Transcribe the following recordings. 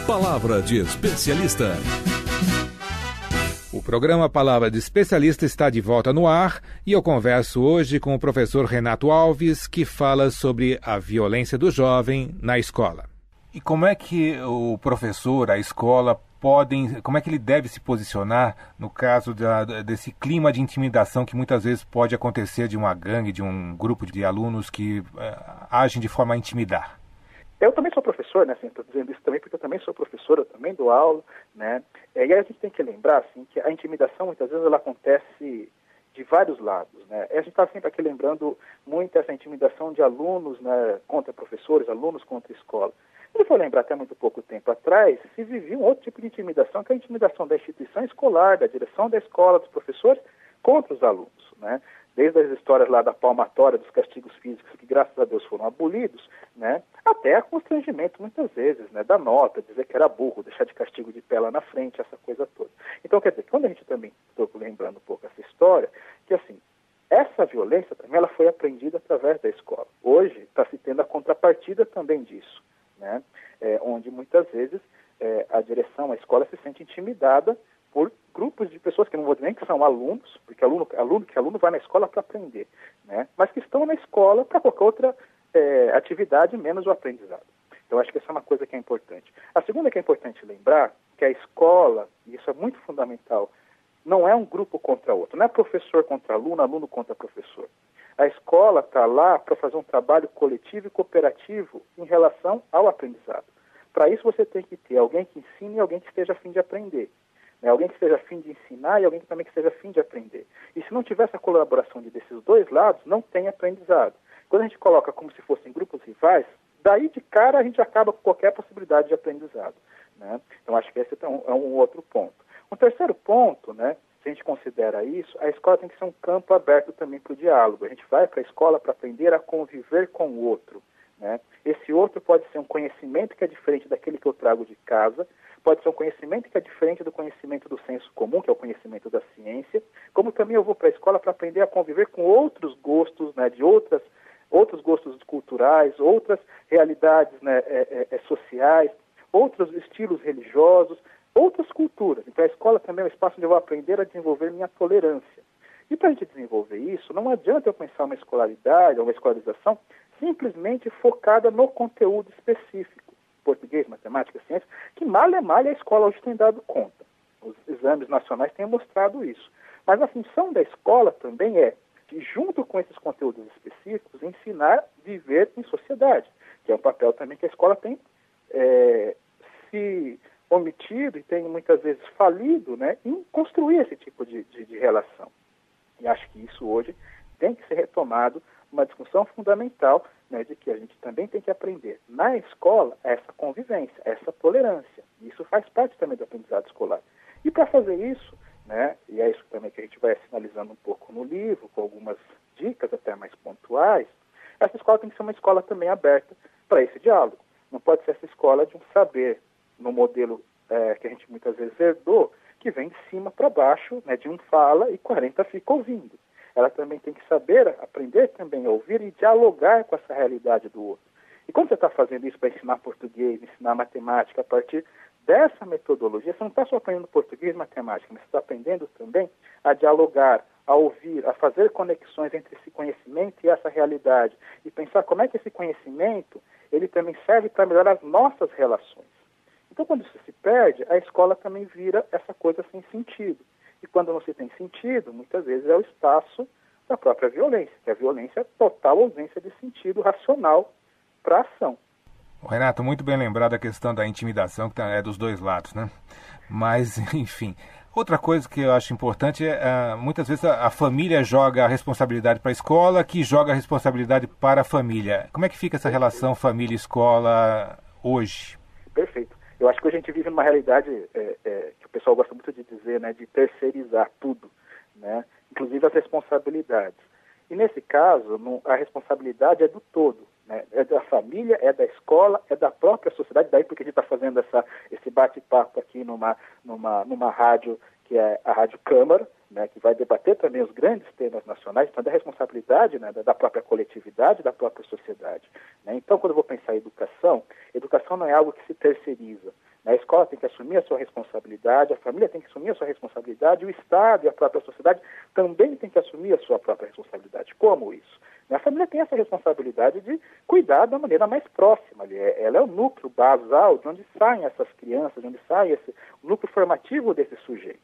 Palavra de Especialista. O programa Palavra de Especialista está de volta no ar e eu converso hoje com o professor Renato Alves, que fala sobre a violência do jovem na escola. E como é que o professor, a escola, como é que ele deve se posicionar no caso desse clima de intimidação que muitas vezes pode acontecer de uma gangue, de um grupo de alunos que agem de forma a intimidar? Eu também sou professor, né? Estou dizendo isso também porque eu também sou professor, eu também dou aula, né? E aí a gente tem que lembrar, assim, que a intimidação, muitas vezes, ela acontece de vários lados, né? E a gente está sempre aqui lembrando muito essa intimidação de alunos, né, contra professores, alunos contra escola. Se for lembrar até muito pouco tempo atrás, se vivia um outro tipo de intimidação, que é a intimidação da instituição escolar, da direção da escola, dos professores, contra os alunos, né? Desde as histórias lá da palmatória, dos castigos físicos, que graças a Deus foram abolidos, né? Até a constrangimento, muitas vezes, né? Da nota, dizer que era burro, deixar de castigo de pé lá na frente, essa coisa toda. Então, quer dizer, quando a gente também, estou lembrando um pouco essa história, que assim, essa violência também ela foi aprendida através da escola. Hoje está se tendo a contrapartida também disso, né? Onde muitas vezes a direção, a escola se sente intimidada por grupos de pessoas que não vou dizer nem que são alunos, porque aluno vai na escola para aprender, né? Mas que estão na escola para qualquer outra atividade, menos o aprendizado. Então, acho que essa é uma coisa que é importante. A segunda que é importante lembrar, que a escola, e isso é muito fundamental, não é um grupo contra outro, não é professor contra aluno, aluno contra professor. A escola está lá para fazer um trabalho coletivo e cooperativo em relação ao aprendizado. Para isso, você tem que ter alguém que ensine e alguém que esteja a fim de aprender. Alguém que esteja a fim de ensinar e alguém que também esteja a fim de aprender. E se não tiver essa colaboração desses dois lados, não tem aprendizado. Quando a gente coloca como se fossem grupos rivais, daí de cara a gente acaba com qualquer possibilidade de aprendizado, né? Então acho que esse é um outro ponto. Um terceiro ponto, né, se a gente considera isso, a escola tem que ser um campo aberto também para o diálogo. A gente vai para a escola para aprender a conviver com o outro, né? Esse outro pode ser um conhecimento que é diferente daquele que eu trago de casa, pode ser um conhecimento que é diferente do conhecimento do senso comum, que é o conhecimento da ciência, como também eu vou para a escola para aprender a conviver com outros gostos, né, de outros gostos culturais, outras realidades, né, sociais, outros estilos religiosos, outras culturas. Então a escola também é um espaço onde eu vou aprender a desenvolver minha tolerância. E para a gente desenvolver isso, não adianta eu pensar uma escolaridade ou uma escolarização simplesmente focada no conteúdo específico. Português, matemática, ciência, que mal a escola hoje tem dado conta. Os exames nacionais têm mostrado isso. Mas a função da escola também é, junto com esses conteúdos específicos, ensinar a viver em sociedade, que é um papel também que a escola tem se omitido e tem muitas vezes falido, né, em construir esse tipo de relação. E acho que isso hoje tem que ser retomado, uma discussão fundamental, né, de que a gente também tem que aprender na escola essa convivência, essa tolerância. Isso faz parte também do aprendizado escolar. E para fazer isso, né, e é isso também que a gente vai sinalizando um pouco no livro, com algumas dicas até mais pontuais, essa escola tem que ser uma escola também aberta para esse diálogo. Não pode ser essa escola de um saber, no modelo que a gente muitas vezes herdou, que vem de cima para baixo, né, de um fala e 40 fica ouvindo. Ela também tem que saber, aprender também a ouvir e dialogar com essa realidade do outro. E quando você está fazendo isso para ensinar português, ensinar matemática, a partir dessa metodologia, você não está só aprendendo português e matemática, mas você está aprendendo também a dialogar, a ouvir, a fazer conexões entre esse conhecimento e essa realidade. E pensar como é que esse conhecimento, ele também serve para melhorar as nossas relações. Então, quando isso se perde, a escola também vira essa coisa sem sentido. E quando não se tem sentido, muitas vezes é o espaço da própria violência, que é a violência total ausência de sentido racional para a ação. Renato, muito bem lembrado a questão da intimidação, que é dos dois lados, né? Mas, enfim, outra coisa que eu acho importante é, muitas vezes a família joga a responsabilidade para a escola, que joga a responsabilidade para a família. Como é que fica essa relação família-escola hoje? Perfeito. Eu acho que hoje a gente vive numa realidade que o pessoal gosta muito de dizer, né, de terceirizar tudo, né, inclusive as responsabilidades. E nesse caso, a responsabilidade é do todo, né, é da família, é da escola, é da própria sociedade, daí porque a gente está fazendo esse bate-papo aqui numa rádio que é a Rádio Câmara, né, que vai debater também os grandes temas nacionais, então da responsabilidade, né, da própria coletividade, da própria sociedade, né? Então, quando eu vou pensar em educação não é algo que se terceiriza, A escola tem que assumir a sua responsabilidade, a família tem que assumir a sua responsabilidade, o Estado e a própria sociedade também tem que assumir a sua própria responsabilidade. Como isso? A família tem essa responsabilidade de cuidar da maneira mais próxima. Ela é o núcleo basal de onde saem essas crianças, de onde sai o núcleo formativo desse sujeito.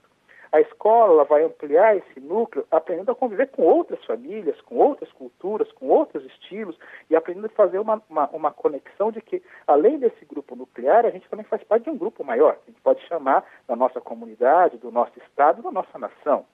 A escola vai ampliar esse núcleo aprendendo a conviver com outras famílias, com outras culturas, com outros estilos e aprendendo a fazer uma conexão de que, além desse grupo nuclear, a gente também faz parte de um grupo maior. A gente pode chamar da nossa comunidade, do nosso estado, da nossa nação.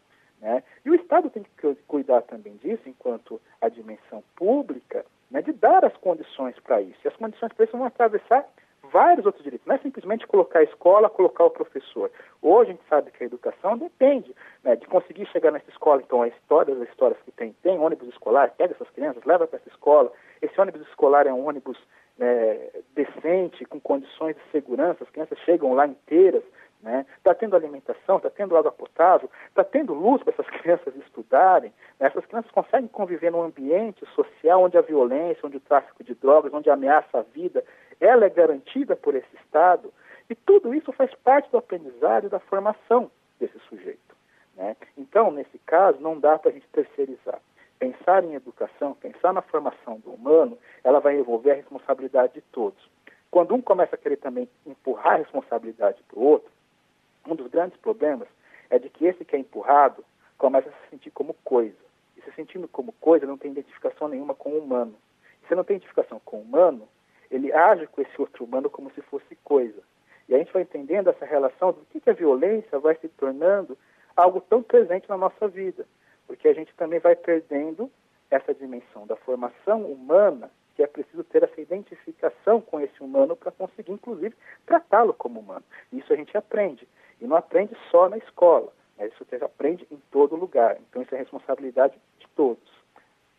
Né? E o Estado tem que cuidar também disso, enquanto a dimensão pública, né, de dar as condições para isso. E as condições para isso vão atravessar vários outros direitos. Não é simplesmente colocar a escola, colocar o professor. Hoje a gente sabe que a educação depende, né, de conseguir chegar nessa escola. Então, as histórias que tem ônibus escolar, pega essas crianças, leva para essa escola. Esse ônibus escolar é um ônibus decente, com condições de segurança, as crianças chegam lá inteiras. Está tendo alimentação, está tendo água potável, está tendo luz para essas crianças estudarem. Né? Essas crianças conseguem conviver num ambiente social onde a violência, onde o tráfico de drogas, onde ameaça a vida, ela é garantida por esse Estado. E tudo isso faz parte do aprendizado e da formação desse sujeito. Né? Então, nesse caso, não dá para a gente terceirizar. Pensar em educação, pensar na formação do humano, ela vai envolver a responsabilidade de todos. Quando um começa a querer também empurrar a responsabilidade para o outro, um dos grandes problemas é de que esse que é empurrado começa a se sentir como coisa. E se sentindo como coisa, não tem identificação nenhuma com o humano. E se não tem identificação com o humano, ele age com esse outro humano como se fosse coisa. E a gente vai entendendo essa relação do que a violência vai se tornando algo tão presente na nossa vida. Porque a gente também vai perdendo essa dimensão da formação humana, que é preciso ter essa identificação com esse humano para conseguir, inclusive, tratá-lo como humano. Isso a gente aprende. E não aprende só na escola, né? Isso você aprende em todo lugar. Então, isso é responsabilidade de todos.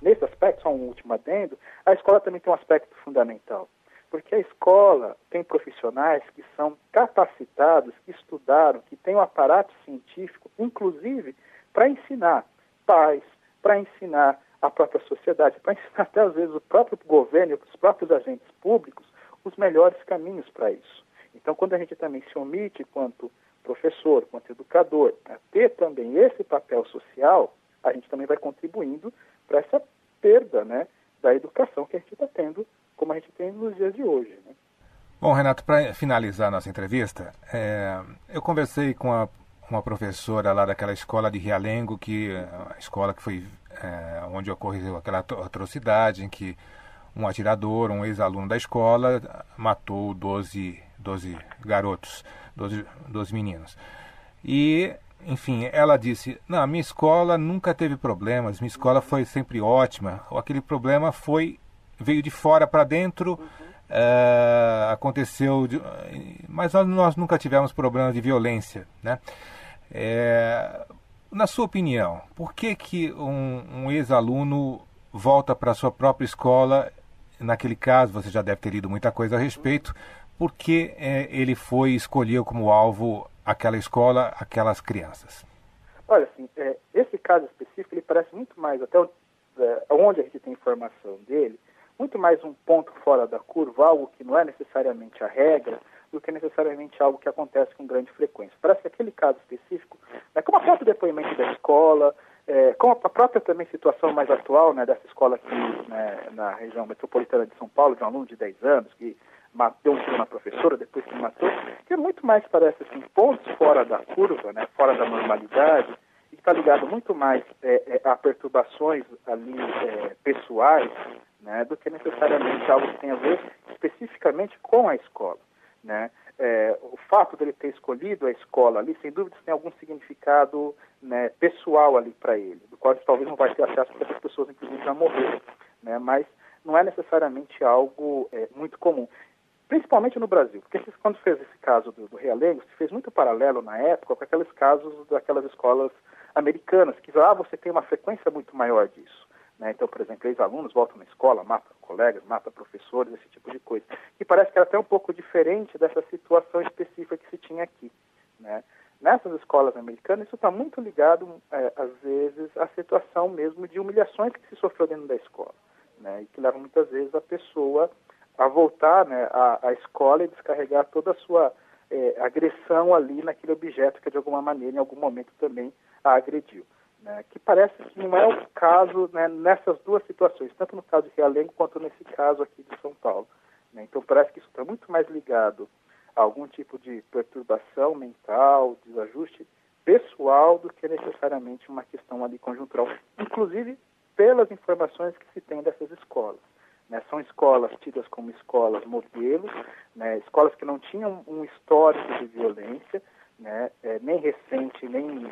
Nesse aspecto, só um último adendo, a escola também tem um aspecto fundamental. Porque a escola tem profissionais que são capacitados, que estudaram, que têm um aparato científico, inclusive, para ensinar pais, para ensinar a própria sociedade, para ensinar até, às vezes, o próprio governo e os próprios agentes públicos os melhores caminhos para isso. Então, quando a gente também se omite quanto professor, quanto educador, a ter também esse papel social, a gente também vai contribuindo para essa perda, né, da educação que a gente está tendo, como a gente tem nos dias de hoje. Né? Bom, Renato, para finalizar a nossa entrevista, eu conversei com uma professora lá daquela escola de Realengo, a escola que foi onde ocorreu aquela atrocidade em que um atirador, um ex-aluno da escola, matou 12 garotos, 12 meninos. E, enfim, ela disse, não, a minha escola nunca teve problemas, minha escola foi sempre ótima, aquele problema veio de fora para dentro, aconteceu, mas nós nunca tivemos problemas de violência, né? Na sua opinião, por que um ex-aluno volta para a sua própria escola? Naquele caso, você já deve ter lido muita coisa a respeito, por que ele escolheu como alvo aquela escola, aquelas crianças? Olha, assim, esse caso específico, ele parece muito mais, até onde a gente tem informação dele, muito mais um ponto fora da curva, algo que não é necessariamente a regra, do que necessariamente algo que acontece com grande frequência. Parece que aquele caso específico, como o próprio depoimento da escola, com a própria também situação mais atual, né, dessa escola aqui, né, na região metropolitana de São Paulo, de um aluno de 10 anos, que deu um tiro na professora, depois que matou, que muito mais parece assim, pontos fora da curva, né, fora da normalidade, e que está ligado muito mais a perturbações ali pessoais, né, do que necessariamente algo que tem a ver especificamente com a escola. Né? O fato dele ter escolhido a escola ali, sem dúvida, tem algum significado, né, pessoal ali para ele, do qual talvez não vai ter acesso porque essas pessoas, inclusive, já morreram. Né? Mas não é necessariamente algo muito comum. Principalmente no Brasil, porque quando fez esse caso do Realengo, se fez muito paralelo na época com aqueles casos daquelas escolas americanas, que você tem uma frequência muito maior disso. Né? Então, por exemplo, ex-alunos voltam na escola, matam colegas, matam professores, esse tipo de coisa. E parece que era até um pouco diferente dessa situação específica que se tinha aqui. Né? Nessas escolas americanas, isso está muito ligado, às vezes, à situação mesmo de humilhações que se sofreu dentro da escola. Né? E que levam muitas vezes a pessoa a voltar, né, à escola e descarregar toda a sua agressão ali naquele objeto que de alguma maneira, em algum momento também a agrediu. Né? Que parece que não é o caso, né, nessas duas situações, tanto no caso de Realengo quanto nesse caso aqui de São Paulo. Né? Então parece que isso está muito mais ligado a algum tipo de perturbação mental, desajuste pessoal, do que necessariamente uma questão ali conjuntural, inclusive pelas informações que se tem dessas escolas. Né? São escolas tidas como escolas modelos, né? Escolas que não tinham um histórico de violência, né? Nem recente, nem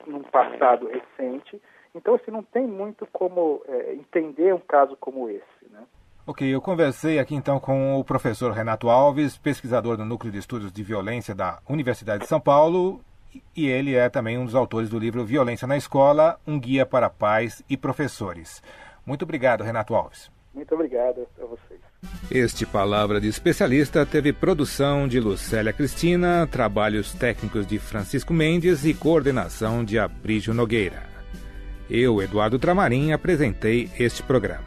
num passado recente. Então, assim, não tem muito como entender um caso como esse, né? Ok, eu conversei aqui então com o professor Renato Alves, pesquisador do Núcleo de Estudos de Violência da Universidade de São Paulo, e ele é também um dos autores do livro Violência na Escola, um guia para pais e professores. Muito obrigado, Renato Alves. Muito obrigado a vocês. Este Palavra de Especialista teve produção de Lucélia Cristina, trabalhos técnicos de Francisco Mendes e coordenação de Abrígio Nogueira. Eu, Eduardo Tramarim, apresentei este programa.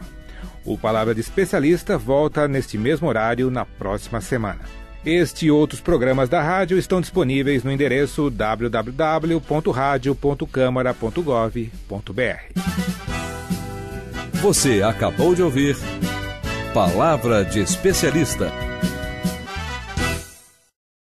O Palavra de Especialista volta neste mesmo horário na próxima semana. Este e outros programas da rádio estão disponíveis no endereço www.radio.câmara.gov.br. Você acabou de ouvir Palavra de Especialista.